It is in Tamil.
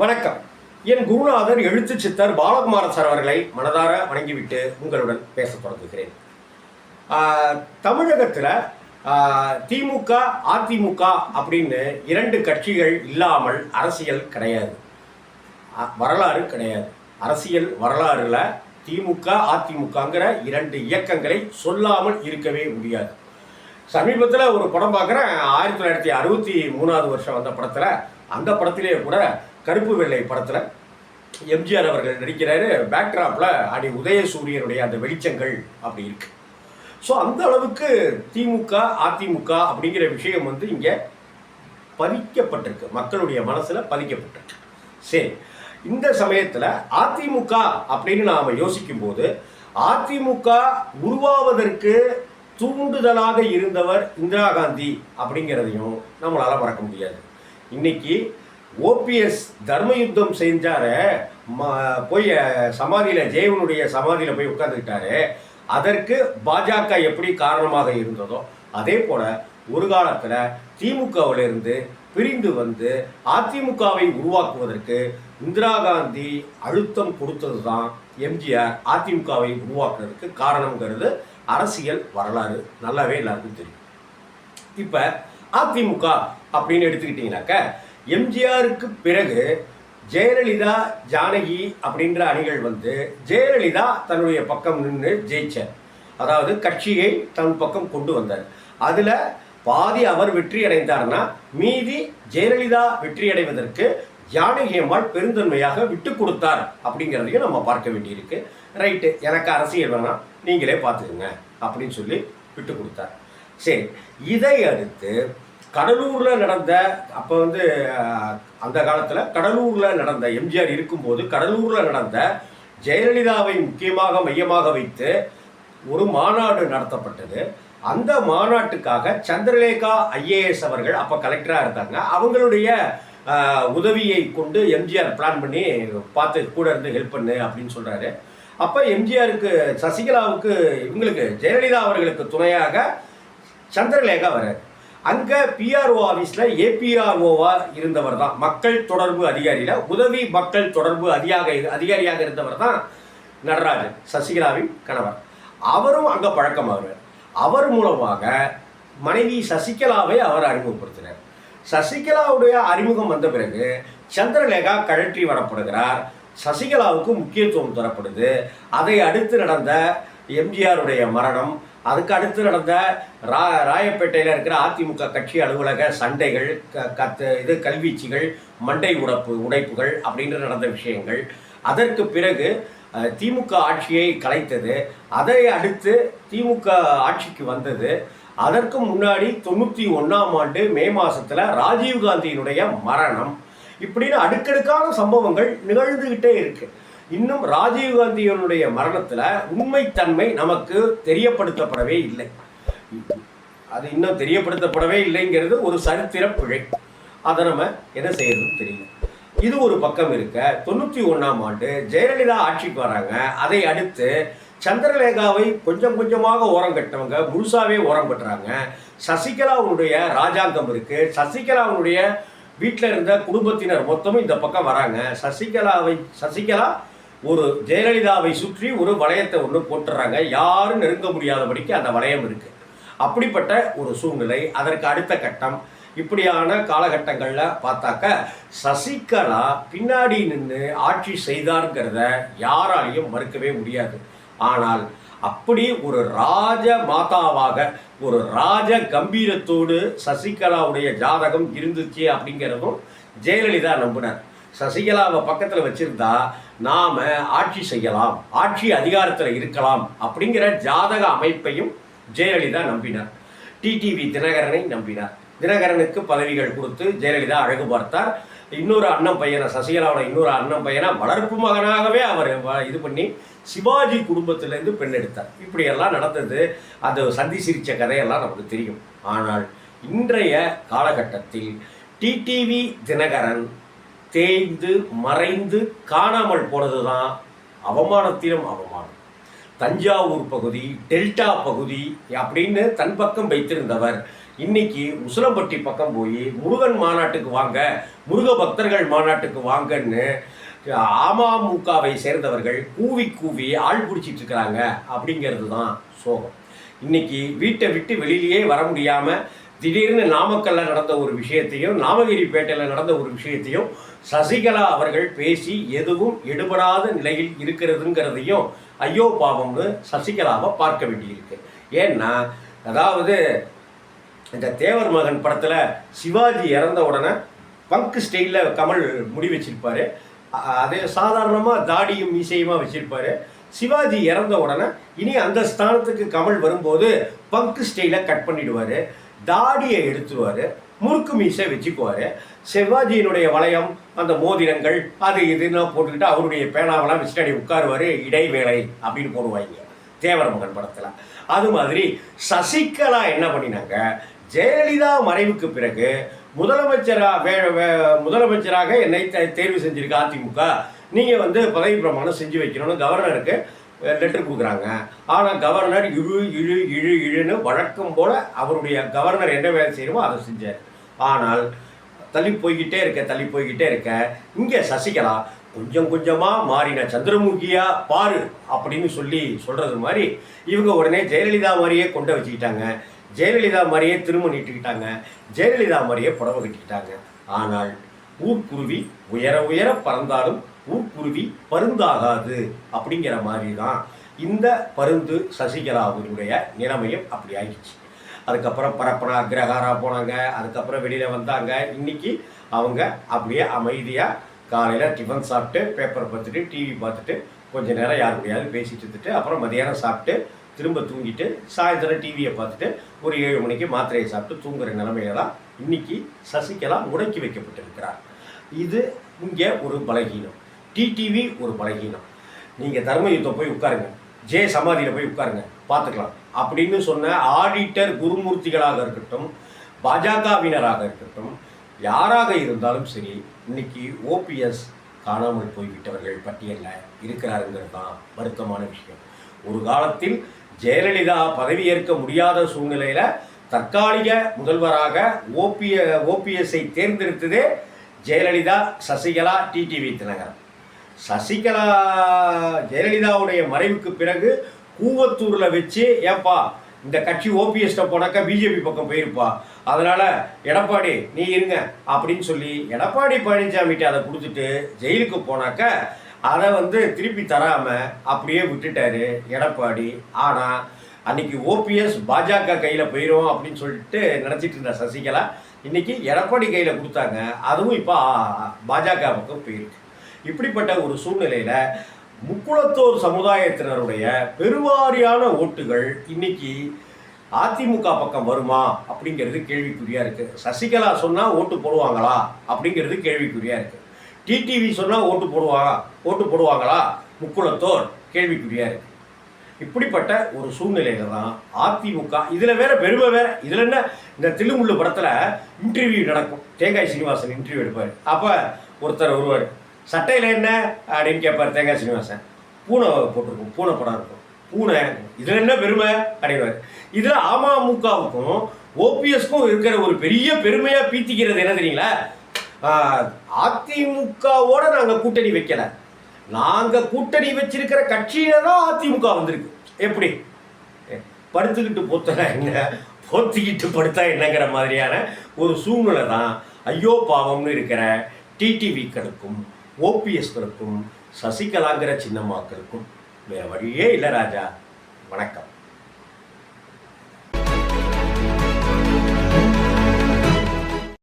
வணக்கம். என் குருநாதர் எழுத்து சித்தர் பாலகுமார சார் அவர்களை மனதார வணங்கிவிட்டு உங்களுடன் பேச தொடங்குகிறேன். தமிழகத்தில் திமுக அதிமுக அப்படின்னு இரண்டு கட்சிகள் இல்லாமல் அரசியல் கிடையாது, வரலாறு கிடையாது. அரசியல் வரலாறுல திமுக அதிமுகங்கிற இரண்டு இயக்கங்களை சொல்லாமல் இருக்கவே முடியாது. சமீபத்தில் ஒரு படம் பார்க்குறேன், 1963 வந்த படத்தில், அந்த படத்திலேயே கூட கருப்பு வெள்ளை படத்தில் எம்ஜிஆர் அவர்கள் நடிக்கிறாரு. பேக்ட்ராப்பில் அடி உதயசூரியனுடைய அந்த வெளிச்சங்கள் அப்படி இருக்கு. ஸோ அந்த அளவுக்கு திமுக அதிமுக அப்படிங்கிற விஷயம் இங்கே பதிக்கப்பட்டிருக்கு, மக்களுடைய மனசில் பதிக்கப்பட்டிருக்கு. சரி, இந்த சமயத்தில் அதிமுக அப்படின்னு நாம் யோசிக்கும் போது, அதிமுக உருவாவதற்கு தூண்டுதலாக இருந்தவர் இந்திரா காந்தி அப்படிங்கிறதையும் நம்மளால் மறக்க முடியாது. இன்னைக்கு ஓபிஎஸ் தர்ம யுத்தம் செஞ்சாரு, போய் சமாதியில், ஜெயவனுடைய சமாதியில் போய் உட்கார்ந்துக்கிட்டாரு. அதற்கு பாஜக எப்படி காரணமாக இருந்ததோ அதே போல ஒரு காலத்தில் திமுகவிலிருந்து பிரிந்து வந்து அதிமுகவை உருவாக்குவதற்கு இந்திரா காந்தி அழுத்தம் கொடுத்தது தான் எம்ஜிஆர் அதிமுகவை உருவாக்குறதுக்கு காரணங்கிறது அரசியல் வரலாறு நல்லாவே எல்லாருக்கும் தெரியும். இப்போ அதிமுக அப்படின்னு எடுத்துக்கிட்டீங்கன்னாக்க, எம்ஜிஆருக்கு பிறகு ஜெயலலிதா ஜானகி அப்படின்ற அணிகள் ஜெயலலிதா தன்னுடைய பக்கம் நின்று ஜெயிச்சார். அதாவது கட்சியை தன் பக்கம் கொண்டு வந்தார். அதில் பாதி அவர் வெற்றி அடைந்தார்னா மீதி ஜெயலலிதா வெற்றி அடைவதற்கு ஜானகி அம்மாள் பெருந்தன்மையாக விட்டு கொடுத்தார் அப்படிங்கிறதையும் நம்ம பார்க்க வேண்டியிருக்கு. ரைட்டு, எனக்கு அரசியல் வேணாம், நீங்களே பார்த்துக்குங்க அப்படின்னு சொல்லி விட்டு கொடுத்தார். சரி, இதை அடுத்து கடலூரில் நடந்த, அப்போ அந்த காலத்தில் கடலூரில் நடந்த, எம்ஜிஆர் இருக்கும்போது கடலூரில் நடந்த ஜெயலலிதாவை முக்கியமாக மையமாக வைத்து ஒரு மாநாடு நடத்தப்பட்டது. அந்த மாநாட்டுக்காக சந்திரலேகா ஐஏஎஸ் அவர்கள் அப்போ கலெக்டராக இருந்தாங்க. அவங்களுடைய உதவியை கொண்டு எம்ஜிஆர் பிளான் பண்ணி பார்த்து கூட இருந்து ஹெல்ப் பண்ணு அப்படின்னு சொல்கிறாரு. அப்போ எம்ஜிஆருக்கு, சசிகலாவுக்கு, இவங்களுக்கு ஜெயலலிதா அவர்களுக்கு துணையாக சந்திரலேகா வர்றார். அங்கே பிஆர்ஓ ஆஃபீஸில் ஏபிஆர்ஓவாக இருந்தவர் தான், மக்கள் தொடர்பு அதிகாரியில் உதவி மக்கள் தொடர்பு அதிகாரியாக இருந்தவர் தான் நடராஜன், சசிகலாவின் கணவர். அவரும் அங்கே பழக்கமாகிறார். அவர் மூலமாக மனைவி சசிகலாவை அவர் அறிமுகப்படுத்தினார். சசிகலாவுடைய அறிமுகம் வந்த பிறகு சந்திரலேகா கழற்றி வரப்படுகிறார். சசிகலாவுக்கு முக்கியத்துவம் தரப்படுது. அதை அடுத்து நடந்த எம்ஜிஆருடைய மரணம், அதுக்கு அடுத்து நடந்த ராயப்பேட்டையில் இருக்கிற அதிமுக கட்சி அலுவலக சண்டைகள், கல்வீச்சுகள், மண்டை உடைப்புகள் அப்படின்னு நடந்த விஷயங்கள், அதற்கு பிறகு திமுக ஆட்சியை கலைத்தது, அதை அடுத்து திமுக ஆட்சிக்கு வந்தது, அதற்கு முன்னாடி 91 மே மாதத்தில் ராஜீவ்காந்தியினுடைய மரணம், இப்படின்னு அடுக்கடுக்கான சம்பவங்கள் நிகழ்ந்துகிட்டே இருக்கு. இன்னும் ராஜீவ்காந்தியினுடைய மரணத்தில் உண்மைத்தன்மை நமக்கு தெரியப்படுத்தப்படவே இல்லை. அது இன்னும் தெரியப்படுத்தப்படவே இல்லைங்கிறது ஒரு சரித்திர பிழை. அதை நம்ம என்ன செய்யறதுன்னு தெரியல. இது ஒரு பக்கம் இருக்க, 91 ஜெயலலிதா ஆட்சிக்கு வராங்க. அதை அடுத்து சந்திரலேகாவை கொஞ்சம் கொஞ்சமாக ஓரம் கட்டவங்க முழுசாவே ஓரம் கட்டுறாங்க. சசிகலாவுடைய ராஜாங்கம் இருக்கு. சசிகலாவுடைய வீட்டில் இருந்த குடும்பத்தினர் மொத்தமும் இந்த பக்கம் வராங்க. சசிகலா ஒரு ஜெயலலிதாவை சுற்றி ஒரு வளையத்தை ஒன்று போட்டுறாங்க. யாரும் நெருங்க முடியாதபடிக்கு அந்த வளையம் இருக்கு. அப்படிப்பட்ட ஒரு சூழ்நிலை. அதற்கு அடுத்த கட்டம், இப்படியான காலகட்டங்களில் பார்த்தாக்க சசிகலா பின்னாடி நின்று ஆட்சி செய்தார்ங்கிறத யாராலையும் மறுக்கவே முடியாது. ஆனால் அப்படி ஒரு ராஜ மாதாவாக, ஒரு ராஜ கம்பீரத்தோடு சசிகலாவுடைய ஜாதகம் இருந்துச்சு அப்படிங்கிறதும் ஜெயலலிதா நம்பினார். சசிகலாவை பக்கத்தில் வச்சிருந்தா நாம ஆட்சி செய்யலாம், ஆட்சி அதிகாரத்தில் இருக்கலாம் அப்படிங்கிற ஜாதக அமைப்பையும் ஜெயலலிதா நம்பினார். டிடிவி தினகரனை நம்பினார். தினகரனுக்கு பதவிகள் கொடுத்து ஜெயலலிதா அழகு பார்த்தார். இன்னொரு அண்ணன் பையனை, சசிகலாவோட இன்னொரு அண்ணன் பையனை வளர்ப்பு மகனாகவே அவர் இது பண்ணி சிவாஜி குடும்பத்திலேருந்து பெண் எடுத்தார். இப்படியெல்லாம் நடந்தது. அது சந்தி சிரித்த கதையெல்லாம் நமக்கு தெரியும். ஆனால் இன்றைய காலகட்டத்தில் டிடிவி தினகரன் தேய்ந்து மறைந்து காணாமல் போனது தான் அவமானத்திலும் அவமானம். தஞ்சாவூர் பகுதி, டெல்டா பகுதி அப்படின்னு தன் பக்கம் வைத்திருந்தவர் இன்னைக்கு உசிலம்பட்டி பக்கம் போய் முருகன் மாநாட்டுக்கு வாங்க, முருக பக்தர்கள் மாநாட்டுக்கு வாங்கன்னு அமமுகவை சேர்ந்தவர்கள் கூவி கூவி ஆள் பிடிச்சிட்டு இருக்கிறாங்க. அப்படிங்கிறது தான் சோகம். இன்னைக்கு வீட்டை விட்டு வெளியிலேயே வர முடியாமல் திடீர்னு நாமக்கல்ல நடந்த ஒரு விஷயத்தையும் நாமகிரிப்பேட்டையில் நடந்த ஒரு விஷயத்தையும் சசிகலா அவர்கள் பேசி எதுவும் எடுபடாத நிலையில் இருக்கிறதுங்கிறதையும் ஐயோ பாவம்னு சசிகலாவை பார்க்க வேண்டியிருக்கு. ஏன்னா அதாவது இந்த தேவர் மகன் படத்தில் சிவாஜி இறந்த உடனே பங்க் ஸ்டைலில் கமல் முடி வச்சிருப்பாரு, அதே சாதாரணமாக தாடியும் மீசையுமா வச்சிருப்பாரு. சிவாஜி இறந்த உடனே இனி அந்த ஸ்தானத்துக்கு கமல் வரும்போது பங்க் ஸ்டைலை கட் பண்ணிடுவார், தாடியை எடுத்துருவார், முறுக்கு மீசை வச்சுக்குவார். சிவாஜியினுடைய வளையம் அந்த மோதிரங்கள் அது இதுன்னு போட்டுக்கிட்டு அவருடைய பேனாவெல்லாம் வச்சுட்டு உட்காருவார், இடைவேளை அப்படின்னு போடுவாங்க தேவர் மகன் படத்தில். அது மாதிரி சசிகலா என்ன பண்ணினாங்க, ஜெயலலிதா மறைவுக்கு பிறகு முதலமைச்சராக என்னை தேர்வு செஞ்சிருக்க அதிமுக, நீங்கள் பதவி பிரமாணம் செஞ்சு வைக்கணும்னு கவர்னருக்கு லெட்டர் கொடுக்குறாங்க. ஆனால் கவர்னர் இழுன்னு வழக்கம் போல் அவருடைய கவர்னர் என்ன வேலை செய்யணுமோ அதை செஞ்சார். ஆனால் தள்ளி போய்கிட்டே இருக்க இங்கே சசிகலா கொஞ்சம் கொஞ்சமாக மாறின சந்திரமுகியா பாரு அப்படின்னு சொல்கிறது மாதிரி இவங்க உடனே ஜெயலலிதா மாதிரியே கொண்டு வச்சுக்கிட்டாங்க, ஜெயலலிதா மாதிரியே திரும்ப நீட்டுக்கிட்டாங்க, ஜெயலலிதா மாதிரியே புடவை கட்டிக்கிட்டாங்க. ஆனால் ஊர்க்குருவி உயர உயர பறந்தாலும் ஊர்க்குருவி பருந்தாகாது அப்படிங்கிற மாதிரி தான் இந்த பருந்து சசிகலாவினுடைய நிலைமையும் அப்படி ஆகிடுச்சு. அதுக்கப்புறம் பரப்பனா அக்ரஹாரா போனாங்க, அதுக்கப்புறம் வெளியில் வந்தாங்க. இன்னைக்கு அவங்க அப்படியே அமைதியாக காலையில் டிஃபன் சாப்பிட்டு பேப்பர் பார்த்துட்டு டிவி பார்த்துட்டு கொஞ்சம் நேரம் யார் முடியாது பேசிட்டு இருந்துட்டு அப்புறம் மதியானம் சாப்பிட்டு திரும்ப தூங்கிட்டு சாயந்தரம் டிவியை பார்த்துட்டு ஒரு 7 மணிக்கு மாத்திரையை சாப்பிட்டு தூங்குற நிலைமையில தான் இன்னைக்கு சசிகலா முடக்கி வைக்கப்பட்டிருக்கிறார். இது இங்கே ஒரு பலகீனம், டிடிவி ஒரு பலகீனம். நீங்கள் தர்ம யுத்தம் போய் உட்காருங்க, சமாதியில் போய் உட்காருங்க பார்த்துக்கலாம் அப்படின்னு சொன்ன ஆடிட்டர் குருமூர்த்திகளாக இருக்கட்டும், பாஜகவினராக இருக்கட்டும், யாராக இருந்தாலும் சரி இன்னைக்கு ஓபிஎஸ் காணாமல் போய்விட்டவர்கள் பட்டியலில் இருக்கிறாருங்கிறது தான் வருத்தமான விஷயம். ஒரு காலத்தில் ஜெயலலிதா பதவியேற்க முடியாத சூழ்நிலையில் தற்காலிக முதல்வராக ஓபிஎஸ்ஐ தேர்ந்தெடுத்ததே ஜெயலலிதா, சசிகலா, டிடிவி தினகரன். சசிகலா ஜெயலலிதாவுடைய மறைவுக்கு பிறகு கூவத்தூரில் வச்சு ஏப்பா இந்த கட்சி ஓபிஎஸ்ட போனாக்கா பிஜேபி பக்கம் போயிருப்பா, அதனால் எடப்பாடி நீ இருங்க அப்படின்னு சொல்லி எடப்பாடி பழனிசாமிகிட்ட அதை கொடுத்துட்டு ஜெயிலுக்கு போனாக்க அதை திருப்பி தராமல் அப்படியே விட்டுட்டாரு எடப்பாடி. ஆனால் அன்னைக்கு ஓபிஎஸ் பாஜக கையில் போயிடும் அப்படின்னு சொல்லிட்டு நினச்சிட்டு இருந்த சசிகலா இன்னைக்கு எடப்பாடி கையில் கொடுத்தாங்க, அதுவும் இப்போ பாஜக பக்கம் போயிருக்கு. இப்படிப்பட்ட ஒரு சூழ்நிலையில் முக்குளத்தோர் சமுதாயத்தினருடைய பெருவாரியான ஓட்டுகள் இன்னைக்கு அதிமுக பக்கம் வருமா அப்படிங்கிறது கேள்விக்குறியாக இருக்குது. சசிகலா சொன்னால் ஓட்டு போடுவாங்களா அப்படிங்கிறது கேள்விக்குறியாக இருக்குது. டிடிவி சொன்னால் ஓட்டு போடுவாங்களா முக்குளத்தோர் கேள்விக்குறியாக இருக்குது. இப்படிப்பட்ட ஒரு சூழ்நிலையில தான் அதிமுக. இதில் வேற பெருமை வேற. இதில் என்ன, இந்த தில்லுமுள்ளு படத்தில் இன்டர்வியூ நடக்கும், தேங்காய் சீனிவாசன் இன்டர்வியூ எடுப்பார். அப்போ ஒருத்தர் வருவார், சட்டையில் என்ன அப்படின்னு கேட்பார் தேங்காய் சீனிவாசன். பூனை போட்டிருக்கும், பூனை படம் இருக்கும், பூனை இதில் என்ன பெருமை அப்படின்வார். இதில் அமமுகவுக்கும் ஓபிஎஸ்க்கும் இருக்கிற ஒரு பெரிய பெருமையாக பீத்திக்கிறது என்ன தெரியுங்களா, அதிமுகவோட நாங்கள் கூட்டணி வைக்கலை, நாங்கள் கூட்டணி வச்சிருக்கிற கட்சியில தான் அதிமுக வந்திருக்கு. எப்படி படுத்துக்கிட்டு பொத்தா என்ன, பொத்திக்கிட்டு படுத்தா என்னங்கிற மாதிரியான ஒரு சூழ்நிலை தான் ஐயோ பாவம்னு இருக்கிற டிடிவிக்களுக்கும் ஓபிஎஸ்களுக்கும் சசிகலாங்கிற சின்னம்மாக்களுக்கும் வேறு வழியே இல்லை ராஜா. வணக்கம்.